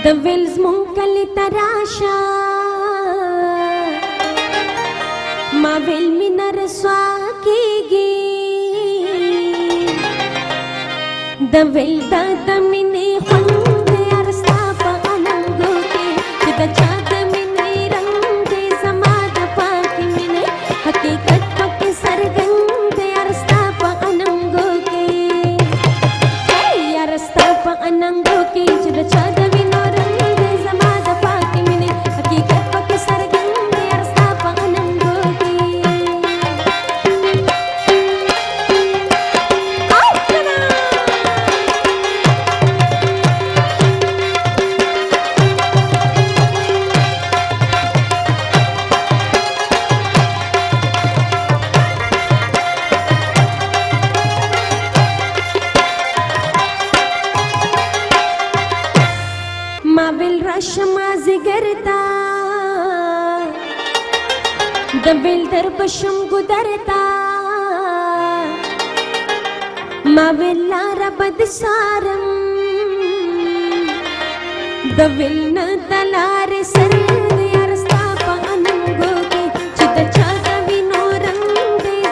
د ویلز مون کلی تراشا ما ویل مینا رسوا کیږي د ویل د مینې خوند ارستا په اننګو کې چې د چا د مینې رنگ زما د پاک مینې حقیقت پکې سرګند ارستا په اننګو کې ارستا په اننګو کې چې د چا د شما زگرتا د ویل در بشم گدرتا ما ویل لارا بد سارم د ویل نه دلار سر یارستا په اننګو کې چې د چا د وینو رنگ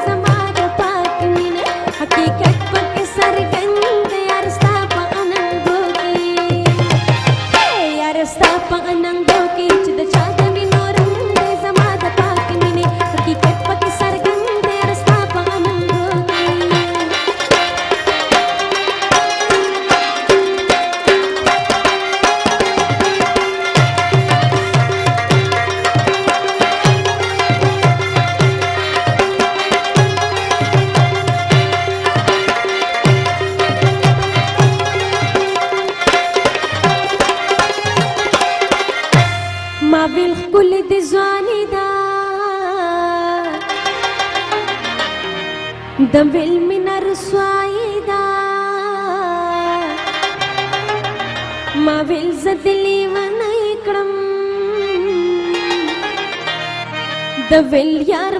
زما د پاک مینې حقیقت پکې سرګند یارستا په اننګو کې یارستا په اننګو کې چې د چا د وینو رنگ زما د پاک مینې حقیقت پکې سرګند یارستا په اننګو کې ما ویل ښکلې د ځواني ده د ویل مینه رسوایي ده ما ویل زه د لیونۍ کړم د ویل یار